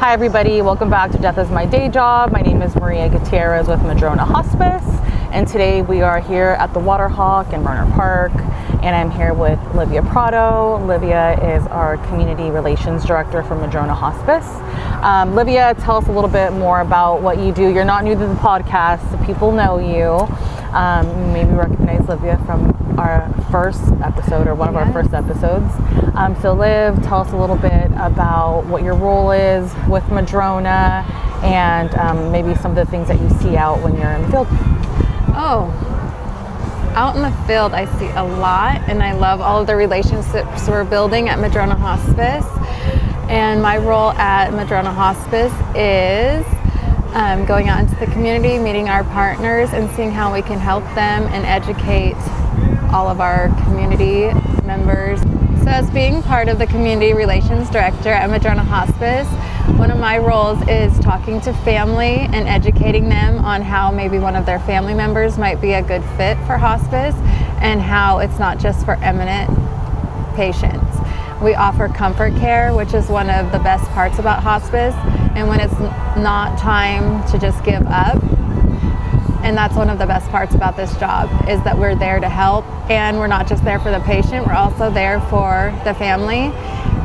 Hi everybody, welcome back to Death is My Day Job. My name is Maria Gutierrez with Madrona Hospice, and today we are here at the Waterhawk in Werner Park, and I'm here with Livia Prado. Livia is our Community Relations Director for Madrona Hospice. Livia, tell us a little bit more about what you do. You're not new to the podcast, so people know you. Maybe recognize Livia from our first episode or one of our first episodes. So Liv, tell us a little bit about what your role is with Madrona and maybe some of the things that you see out when you're in the field. Out in the field I see a lot, and I love all of the relationships we're building at Madrona Hospice. And my role at Madrona Hospice is going out into the community, meeting our partners and seeing how we can help them and educate all of our community members. So as being part of the Community Relations Director at Madrona Hospice, one of my roles is talking to family and educating them on how maybe one of their family members might be a good fit for hospice and how it's not just for eminent patients. We offer comfort care, which is one of the best parts about hospice, and when it's not time to just give up. And that's one of the best parts about this job, is that we're there to help, and we're not just there for the patient, we're also there for the family.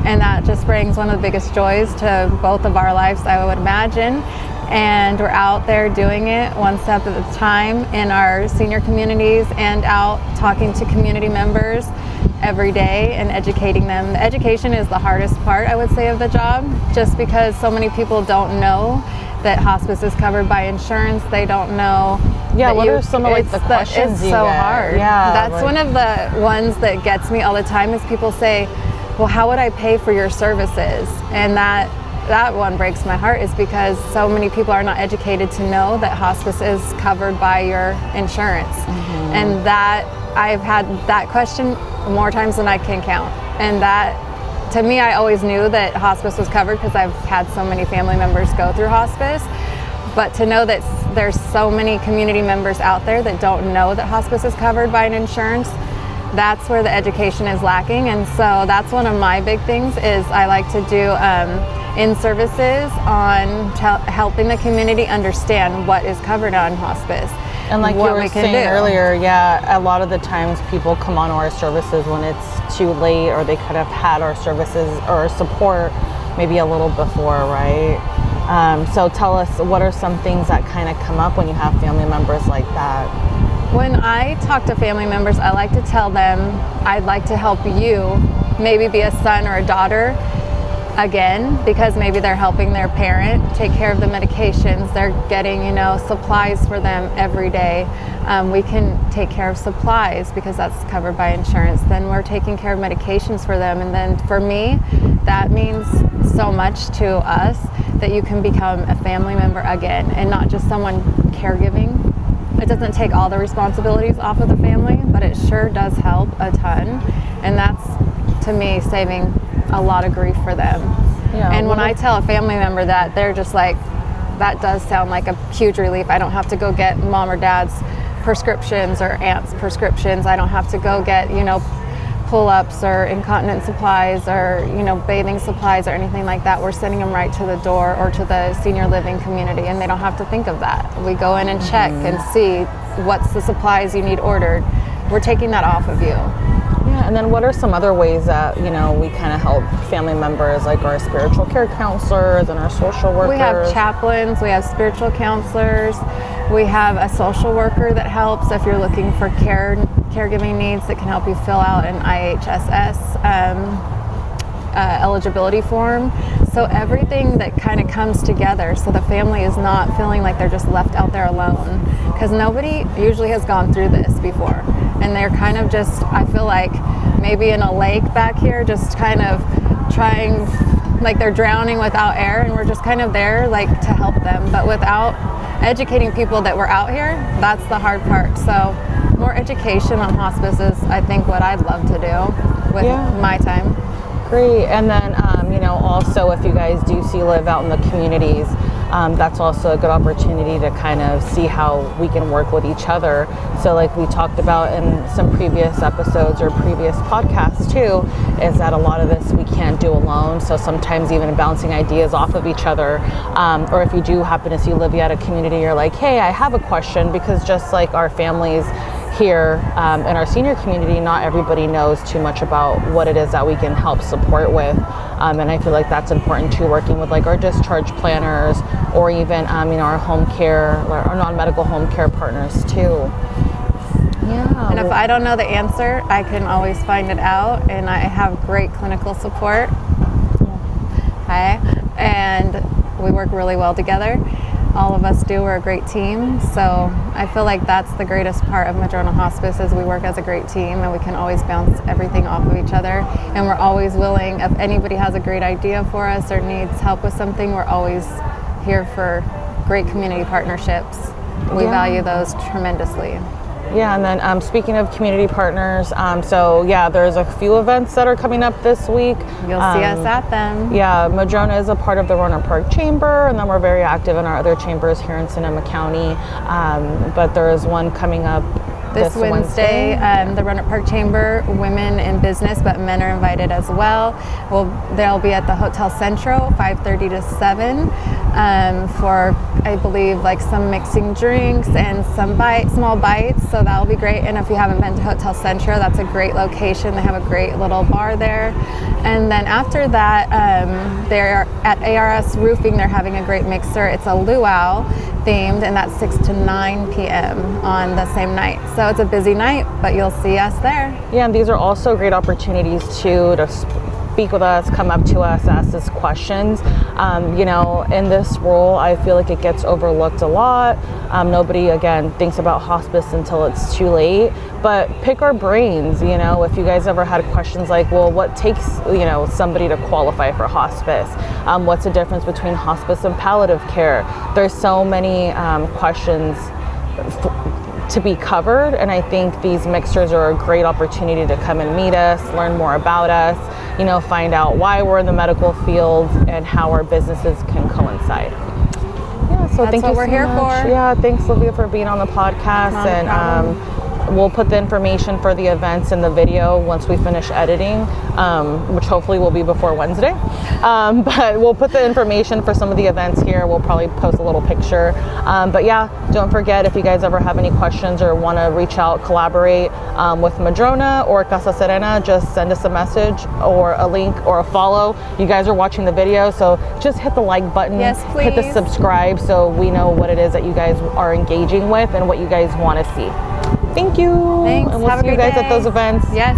And that just brings one of the biggest joys to both of our lives, I would imagine. And we're out there doing it one step at a time in our senior communities and out talking to community members every day and educating them. The education is the hardest part, I would say, of the job, just because so many people don't know that hospice is covered by insurance. They don't know. Yeah, what are some of the questions it's you so get? hard. Yeah, that's one of the ones that gets me all the time is people say, well, how would I pay for your services? And that one breaks my heart, is because so many people are not educated to know that hospice is covered by your insurance. Mm-hmm. And that I've had that question more times than I can count. And that, to me, I always knew that hospice was covered because I've had so many family members go through hospice. But to know that there's so many community members out there that don't know that hospice is covered by an insurance, that's where the education is lacking. And so that's one of my big things is I like to do in-services on helping the community understand what is covered on hospice. And like you were saying earlier, a lot of the times people come on our services when it's too late, or they could have had our services or support maybe a little before, right? So tell us, what are some things that kind of come up when you have family members like that? When I talk to family members, I like to tell them I'd like to help you maybe be a son or a daughter again, because maybe they're helping their parent take care of the medications. They're getting, supplies for them every day. We can take care of supplies because that's covered by insurance. Then we're taking care of medications for them. And then for me, that means so much to us that you can become a family member again and not just someone caregiving. It doesn't take all the responsibilities off of the family, but it sure does help a ton. And that's, to me, saving a lot of grief for them. Yeah, and when I tell a family member that, they're just like, that does sound like a huge relief. I don't have to go get mom or dad's prescriptions or aunt's prescriptions. I don't have to go get, pull-ups or incontinence supplies or, bathing supplies or anything like that. We're sending them right to the door or to the senior living community, and they don't have to think of that. We go in and check and see what's the supplies you need ordered. We're taking that off of you. Yeah, and then what are some other ways that, we kind of help family members, like our spiritual care counselors and our social workers? We have chaplains, we have spiritual counselors, we have a social worker that helps if you're looking for caregiving needs, that can help you fill out an IHSS eligibility form. So everything that kind of comes together so the family is not feeling like they're just left out there alone, because nobody usually has gone through this before. And they're kind of just, I feel like, maybe in a lake back here, just kind of trying, like they're drowning without air, and we're just kind of there, like, to help them. But without educating people that we're out here, that's the hard part. So more education on hospice is, I think, what I'd love to do with my time. Great. And then, also, if you guys do see Liv out in the communities, that's also a good opportunity to kind of see how we can work with each other. So like we talked about in some previous episodes or previous podcasts too, is that a lot of this we can't do alone. So sometimes even bouncing ideas off of each other, or if you do happen to see Livia at a community, you're like, hey, I have a question, because just like our families here in our senior community, not everybody knows too much about what it is that we can help support with. And I feel like that's important too, working with like our discharge planners, or even our home care, our non-medical home care partners too. Yeah. And if I don't know the answer, I can always find it out, and I have great clinical support. Okay. And we work really well together. All of us do. We're a great team. So I feel like that's the greatest part of Madrona Hospice, is we work as a great team, and we can always bounce everything off of each other. And we're always willing, if anybody has a great idea for us or needs help with something, we're always here for great community partnerships. We value those tremendously. Yeah, and then speaking of community partners, so yeah, there's a few events that are coming up this week. You'll see us at them. Yeah, Madrona is a part of the Rohnert Park Chamber, and then we're very active in our other chambers here in Sonoma County. But there is one coming up this Wednesday. The Rohnert Park Chamber, women in business, but men are invited as well. They'll be at the Hotel Centro, 5:30 to 7, for, I believe, like some mixing drinks and some small bites. So that'll be great. And if you haven't been to Hotel Centro, that's a great location. They have a great little bar there. And then after that, they're at ARS Roofing. They're having a great mixer. It's a luau themed, and that's 6 to 9 p.m. on the same night. So it's a busy night, but you'll see us there. Yeah, and these are also great opportunities too to speak with us, come up to us, ask us questions. In this role, I feel like it gets overlooked a lot. Nobody, again, thinks about hospice until it's too late. But pick our brains, if you guys ever had questions like, well, what takes, somebody to qualify for hospice? What's the difference between hospice and palliative care? There's so many questions to be covered, and I think these mixers are a great opportunity to come and meet us, learn more about us, find out why we're in the medical field and how our businesses can coincide. Yeah, so thank you what we're here for. Yeah, thanks, Livia, for being on the podcast. We'll put the information for the events in the video once we finish editing, which hopefully will be before Wednesday. But we'll put the information for some of the events here. We'll probably post a little picture. But yeah, don't forget, if you guys ever have any questions or want to reach out, collaborate with Madrona or Casa Serena, just send us a message or a link or a follow. You guys are watching the video, so just hit the like button. Yes, please. Hit the subscribe so we know what it is that you guys are engaging with and what you guys want to see. Thank you. Thanks. And we'll Have see a you great guys at day. those events. Yes.